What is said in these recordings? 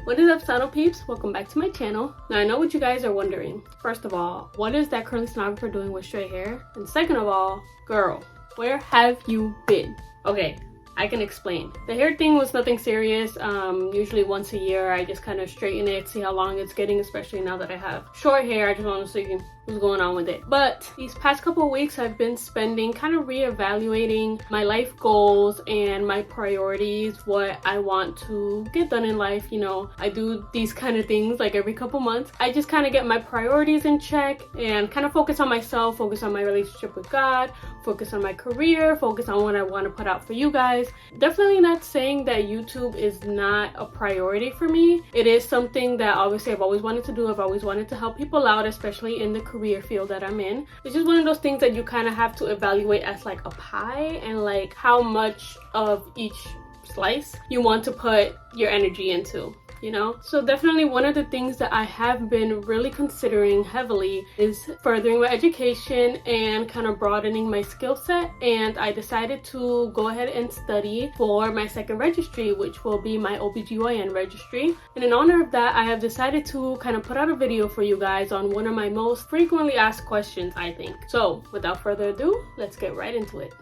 What is up, Sono peeps? Welcome back to my channel. Now I know what you guys are wondering. First of all, what is that curly sonographer doing with straight hair? And second of all, girl, where have you been? Okay, I can explain. The hair thing was nothing serious. Usually once a year I just kind of straighten it, see how long it's getting, especially now that I have short hair. I just want to see what's going on with it. But these past couple of weeks I've been spending kind of reevaluating my life goals and my priorities, what I want to get done in life. You know, I do these kind of things like every couple months. I just kind of get my priorities in check and kind of focus on myself, focus on my relationship with God, focus on my career, focus on what I want to put out for you guys. Definitely not saying that YouTube is not a priority for me. It is something that obviously I've always wanted to do. I've always wanted to help people out, especially in the career field that I'm in. It's just one of those things that you kind of have to evaluate as like a pie, and like how much of each slice you want to put your energy into, you know? So definitely one of the things that I have been really considering heavily is furthering my education and kind of broadening my skill set. And I decided to go ahead and study for my second registry, which will be my OBGYN registry. And in honor of that, I have decided to kind of put out a video for you guys on one of my most frequently asked questions, I think. So without further ado, let's get right into it.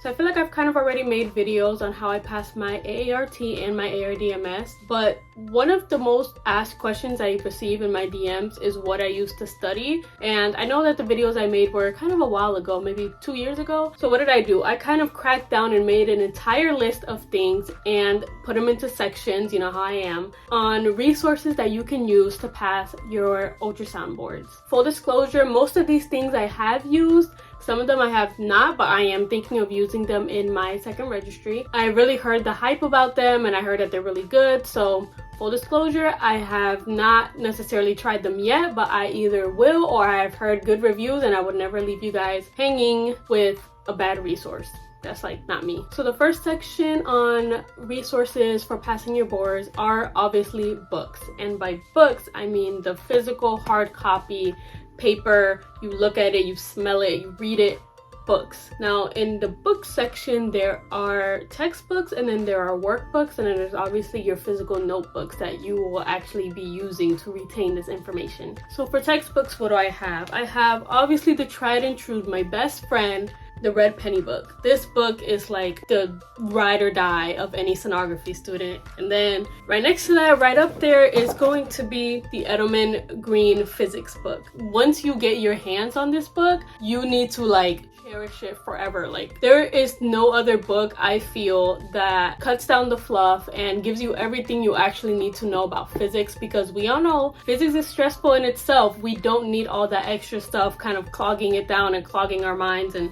So I feel like I've kind of already made videos on how I passed my ARRT and my ARDMS, but one of the most asked questions I receive in my DMs is what I used to study. And I know that the videos I made were kind of a while ago, maybe 2 years ago. So what did I do? I kind of cracked down and made an entire list of things and put them into sections, you know how I am, on resources that you can use to pass your ultrasound boards. Full disclosure, most of these things I have used. Some of them I have not, but I am thinking of using them in my second registry. I really heard the hype about them and I heard that they're really good. So full disclosure, I have not necessarily tried them yet, but I either will or I have heard good reviews, and I would never leave you guys hanging with a bad resource. That's like not me. So the first section on resources for passing your boards are obviously books. And by books, I mean the physical hard copy paper. You look at it, you smell it, you read it, books. Now in the book section, there are textbooks, and then there are workbooks, and then there's obviously your physical notebooks that you will actually be using to retain this information. So for textbooks, what do I have? I have obviously the tried and true, my best friend, the Red Penny book. This book is like the ride or die of any sonography student. And then right next to that, right up there, is going to be the Edelman Green physics book. Once you get your hands on this book, you need to like cherish it forever. Like there is no other book I feel that cuts down the fluff and gives you everything you actually need to know about physics, because we all know physics is stressful in itself. We don't need all that extra stuff kind of clogging it down and clogging our minds. And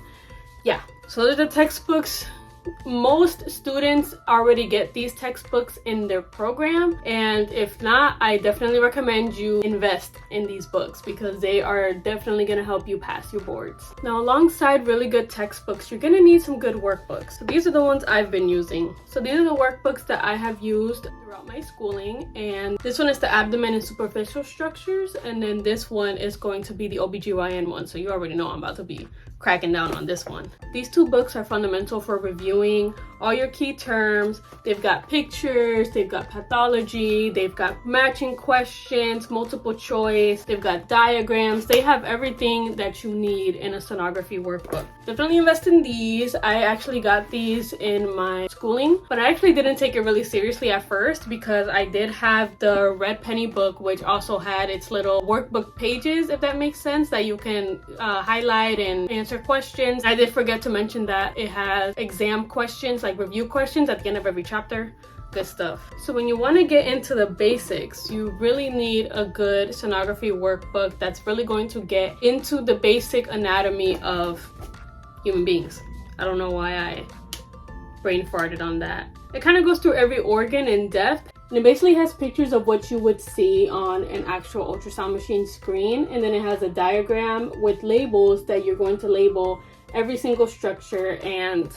yeah, so those are the textbooks. Most students already get these textbooks in their program, and if not, I definitely recommend you invest in these books because they are definitely going to help you pass your boards. Now, alongside really good textbooks, you're going to need some good workbooks. So these are the ones I've been using. So these are the workbooks that I have used throughout my schooling, and this one is the abdomen and superficial structures, and then this one is going to be the OBGYN one, so you already know I'm about to be cracking down on this one. These two books are fundamental for reviewing all your key terms. They've got pictures, they've got pathology, they've got matching questions, multiple choice, they've got diagrams. They have everything that you need in a sonography workbook. Definitely invest in these. I actually got these in my schooling, but I actually didn't take it really seriously at first because I did have the Red Penny book, which also had its little workbook pages, if that makes sense, that you can highlight and answer questions. I did forget to mention that it has exam questions, like review questions at the end of every chapter. Good stuff. So when you want to get into the basics, you really need a good sonography workbook that's really going to get into the basic anatomy of human beings. I don't know why I brain farted on that. It kind of goes through every organ in depth, and it basically has pictures of what you would see on an actual ultrasound machine screen, and then it has a diagram with labels that you're going to label every single structure and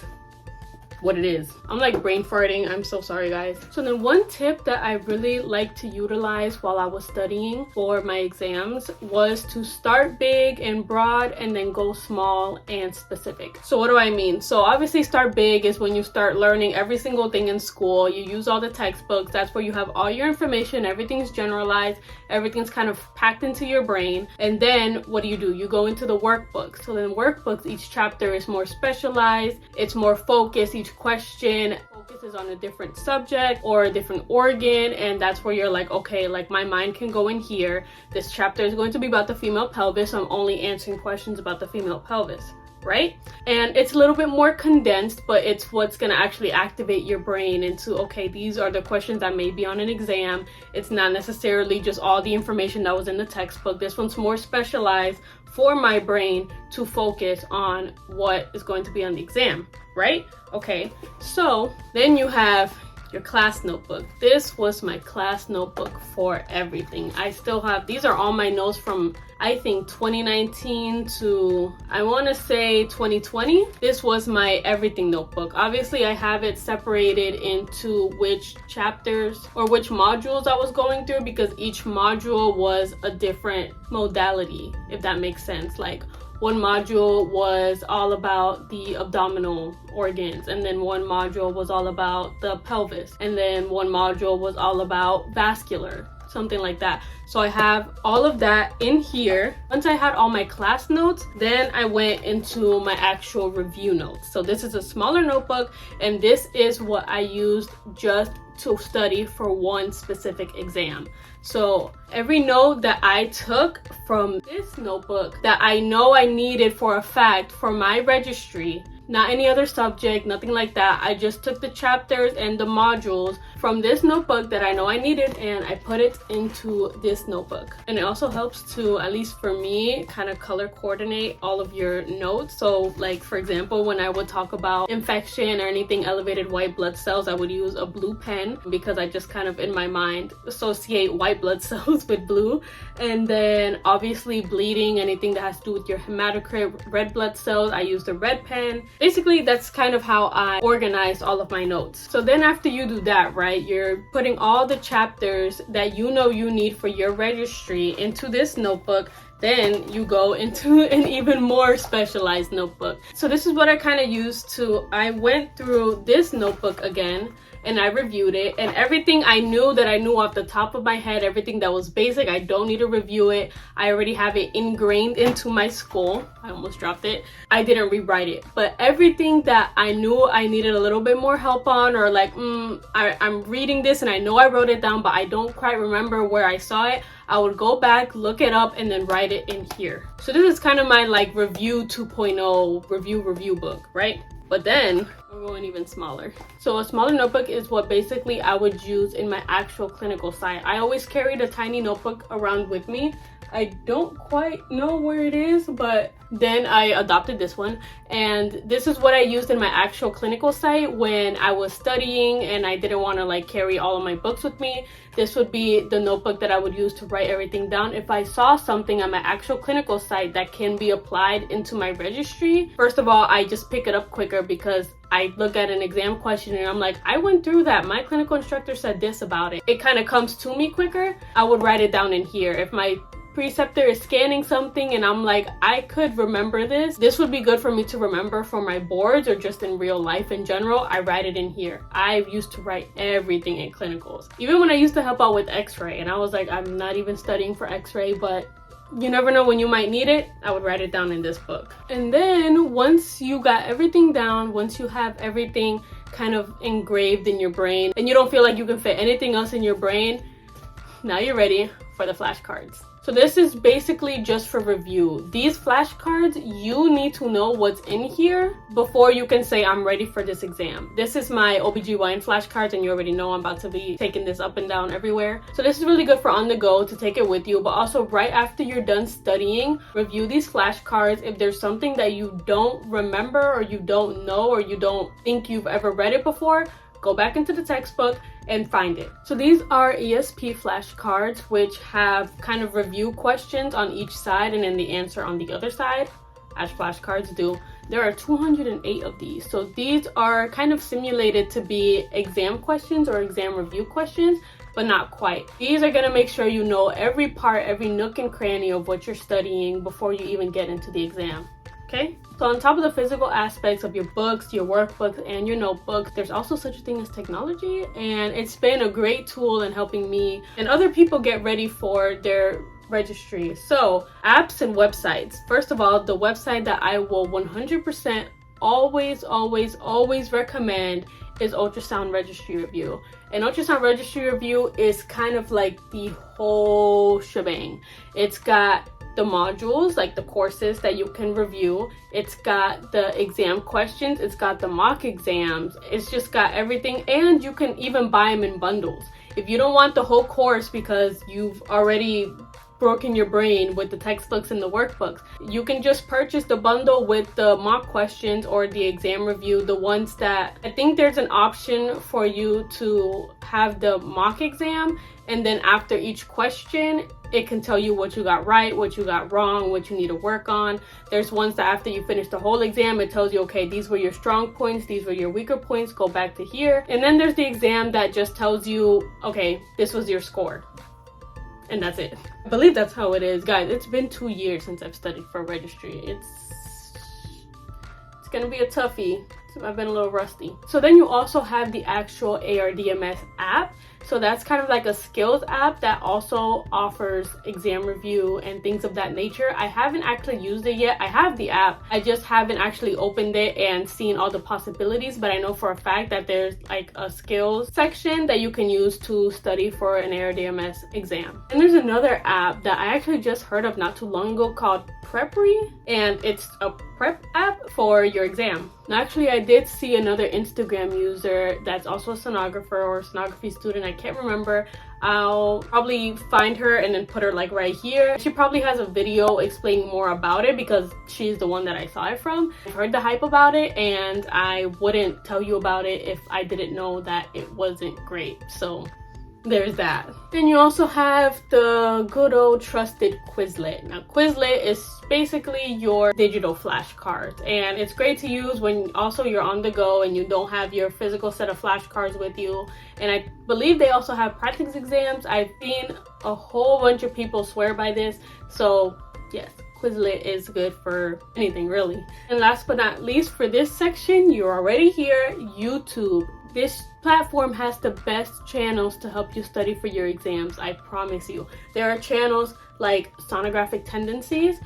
what it is. I'm like brain farting, I'm so sorry guys. So then one tip that I really like to utilize while I was studying for my exams was to start big and broad and then go small and specific. So what do I mean? So obviously start big is when you start learning every single thing in school. You use all the textbooks, that's where you have all your information, everything's generalized, everything's kind of packed into your brain. And then what do? You go into the workbooks. So then workbooks, each chapter is more specialized, it's more focused, each question focuses on a different subject or a different organ, and that's where you're like, okay, like my mind can go in here. This chapter is going to be about the female pelvis, so I'm only answering questions about the female pelvis, right? And it's a little bit more condensed, but it's what's going to actually activate your brain into, okay, these are the questions that may be on an exam. It's not necessarily just all the information that was in the textbook. This one's more specialized for my brain to focus on what is going to be on the exam, right? Okay, so then you have your class notebook. This was my class notebook for everything. I still have, these are all my notes from I think 2019 to I want to say 2020. This was my everything notebook. Obviously I have it separated into which chapters or which modules I was going through, because each module was a different modality, if that makes sense. Like one module was all about the abdominal organs, and then one module was all about the pelvis, and then one module was all about vascular, something like that. So I have all of that in here. Once I had all my class notes, then I went into my actual review notes. So this is a smaller notebook, and this is what I used just to study for one specific exam. So every note that I took from this notebook that I know I needed for a fact for my registry, not any other subject, nothing like that. I just took the chapters and the modules from this notebook that I know I needed, and I put it into this notebook. And it also helps to, at least for me, kind of color coordinate all of your notes. So like, for example, when I would talk about infection or anything elevated white blood cells, I would use a blue pen, because I just kind of in my mind associate white blood cells with blue. And then obviously bleeding, anything that has to do with your hematocrit, red blood cells, I use the red pen. Basically, that's kind of how I organize all of my notes. So then after you do that, right, you're putting all the chapters that you know you need for your registry into this notebook. Then you go into an even more specialized notebook. So this is what I kind of used to, I went through this notebook again, and I reviewed it, and everything I knew that I knew off the top of my head, everything that was basic, I don't need to review it. I already have it ingrained into my skull. I almost dropped it. I didn't rewrite it. But everything that I knew I needed a little bit more help on, or like, I'm reading this and I know I wrote it down, but I don't quite remember where I saw it, I would go back, look it up, and then write it in here. So this is kind of my like review 2.0 review book, right? But then we're going even smaller. So a smaller notebook is what basically I would use in my actual clinical site. I always carried a tiny notebook around with me. I don't quite know where it is, but then I adopted this one, and this is what I used in my actual clinical site when I was studying and I didn't want to like carry all of my books with me. This would be the notebook that I would use to write everything down. If I saw something on my actual clinical site that can be applied into my registry, first of all, I just pick it up quicker, because I look at an exam question and I'm like, I went through that, my clinical instructor said this about it. It kind of comes to me quicker. I would write it down in here. If my preceptor is scanning something and I'm like, I could remember this would be good for me to remember for my boards or just in real life in general, I write it in here. I used to write everything in clinicals. Even when I used to help out with x-ray, and I was like, I'm not even studying for x-ray, but you never know when you might need it, I would write it down in this book. And then once you got everything down, once you have everything kind of engraved in your brain and you don't feel like you can fit anything else in your brain, now you're ready for the flashcards. So this is basically just for review. These flashcards, you need to know what's in here before you can say I'm ready for this exam. This is my OBGYN flashcards, and you already know I'm about to be taking this up and down everywhere. So this is really good for on the go to take it with you, but also right after you're done studying, review these flashcards. If there's something that you don't remember or you don't know or you don't think you've ever read it before, go back into the textbook and find it. So these are ESP flashcards, which have kind of review questions on each side and then the answer on the other side, as flashcards do. There are 208 of these. So these are kind of simulated to be exam questions or exam review questions, but not quite. These are gonna make sure you know every part, every nook and cranny of what you're studying before you even get into the exam. Okay, so on top of the physical aspects of your books, your workbooks, and your notebooks, there's also such a thing as technology, and it's been a great tool in helping me and other people get ready for their registry. So apps and websites. First of all, the website that I will 100% always recommend is Ultrasound Registry Review. And Ultrasound Registry Review is kind of like the whole shebang. It's got the modules, like the courses that you can review. It's got the exam questions. It's got the mock exams. It's just got everything, and you can even buy them in bundles. If you don't want the whole course because you've already broken your brain with the textbooks and the workbooks, you can just purchase the bundle with the mock questions or the exam review, the ones that I think there's an option for you to have the mock exam, and then after each question it can tell you what you got right, what you got wrong, what you need to work on. There's ones that after you finish the whole exam, it tells you, okay, these were your strong points, these were your weaker points, go back to here. And then there's the exam that just tells you, okay, this was your score. And that's it. I believe that's how it is. Guys, it's been 2 years since I've studied for registry. It's gonna be a toughie. I've been a little rusty. So then you also have the actual ARDMS app. So that's kind of like a skills app that also offers exam review and things of that nature. I haven't actually used it yet. I have the app. I just haven't actually opened it and seen all the possibilities, but I know for a fact that there's like a skills section that you can use to study for an ARDMS exam. And there's another app that I actually just heard of not too long ago called Preppery, and it's a prep app for your exam. Now, actually, I did see another Instagram user that's also a sonographer or a sonography student. I can't remember. I'll probably find her and then put her like right here. She probably has a video explaining more about it because she's the one that I saw it from. I've heard the hype about it, and I wouldn't tell you about it if I didn't know that it wasn't great. So there's that. Then you also have the good old trusted Quizlet. Now, Quizlet is basically your digital flashcards, and it's great to use when also you're on the go and you don't have your physical set of flashcards with you. And I believe they also have practice exams. I've seen a whole bunch of people swear by this, so yes, Quizlet is good for anything really. And last but not least, for this section, you're already here, YouTube. This platform has the best channels to help you study for your exams, I promise you. There are channels like Sonographic Tendencies.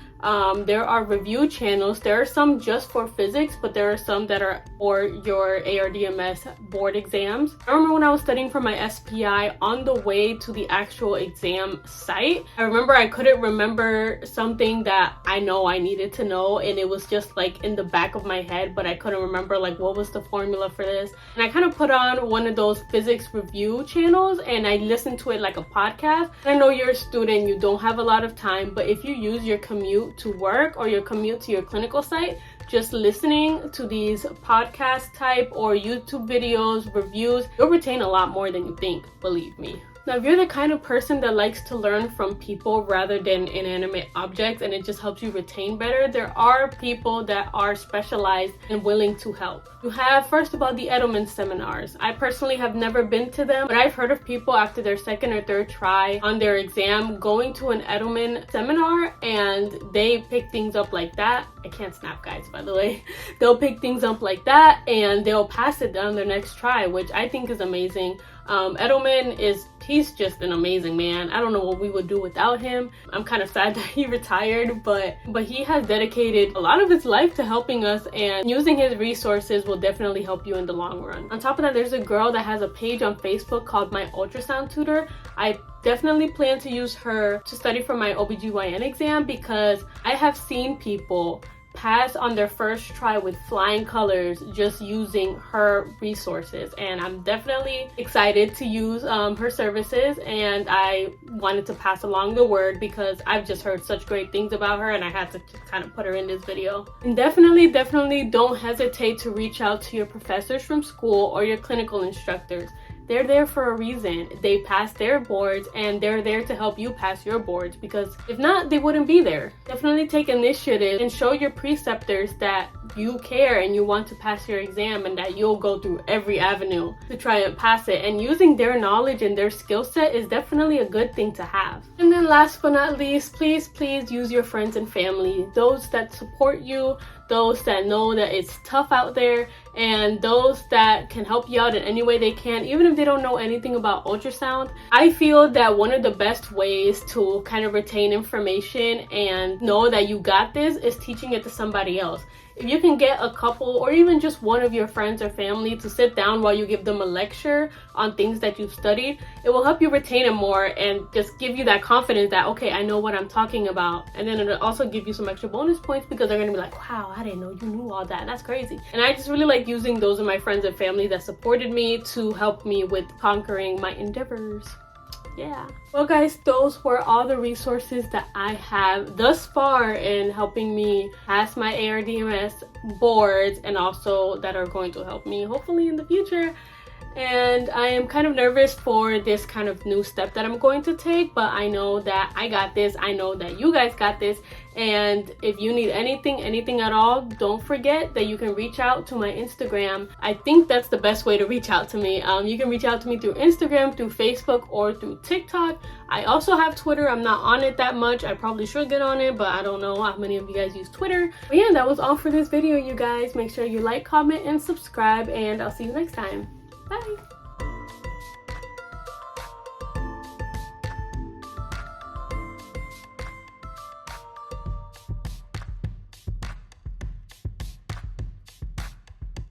There are review channels. There are some just for physics, but there are some that are for your ARDMS board exams. I remember when I was studying for my SPI, on the way to the actual exam site, I remember I couldn't remember something that I know I needed to know, and it was just like in the back of my head, but I couldn't remember like what was the formula for this. And I kind of put on one of those physics review channels and I listened to it like a podcast. I know you're a student, you don't have a lot of time, but if you use your commute to work or your commute to your clinical site, just listening to these podcast type or YouTube videos, reviews, you'll retain a lot more than you think, believe me. Now, if you're the kind of person that likes to learn from people rather than inanimate objects and it just helps you retain better, there are people that are specialized and willing to help. You have, first of all, the Edelman seminars. I personally have never been to them, but I've heard of people after their second or third try on their exam going to an Edelman seminar and they pick things up like that. I can't snap, guys, by the way. They'll pick things up like that and they'll pass it on their next try, which I think is amazing. Edelman he's just an amazing man. I don't know what we would do without him. I'm kind of sad that he retired, but he has dedicated a lot of his life to helping us, and using his resources will definitely help you in the long run. On top of that, there's a girl that has a page on Facebook called My Ultrasound Tutor. I definitely plan to use her to study for my OBGYN exam because I have seen people pass on their first try with flying colors just using her resources, and I'm definitely excited to use her services, and I wanted to pass along the word because I've just heard such great things about her and I had to kind of put her in this video. And definitely don't hesitate to reach out to your professors from school or your clinical instructors. They're there for a reason. They pass their boards and they're there to help you pass your boards, because if not, they wouldn't be there. Definitely take initiative and show your preceptors that you care and you want to pass your exam, and that you'll go through every avenue to try and pass it. And using their knowledge and their skill set is definitely a good thing to have. And then last but not least, please use your friends and family, those that support you, those that know that it's tough out there, and those that can help you out in any way they can, even if they don't know anything about ultrasound. I feel that one of the best ways to kind of retain information and know that you got this is teaching it to somebody else. If you can get a couple or even just one of your friends or family to sit down while you give them a lecture on things that you've studied, it will help you retain it more and just give you that confidence that, okay, I know what I'm talking about. And then it'll also give you some extra bonus points because they're gonna be like, wow, I didn't know you knew all that. That's crazy. And I just really like using those of my friends and family that supported me to help me with conquering my endeavors. Yeah. Well guys, those were all the resources that I have thus far in helping me pass my ARDMS boards, and also that are going to help me hopefully in the future. And I am kind of nervous for this kind of new step that I'm going to take, but I know that I got this. I know that you guys got this. And if you need anything at all, don't forget that you can reach out to my Instagram. I think that's the best way to reach out to me. You can reach out to me through Instagram, through Facebook, or through TikTok. I also have Twitter. I'm not on it that much. I probably should get on it, but I don't know how many of you guys use Twitter. But yeah, that was all for this video, you guys. Make sure you like, comment, and subscribe, and I'll see you next time. Bye!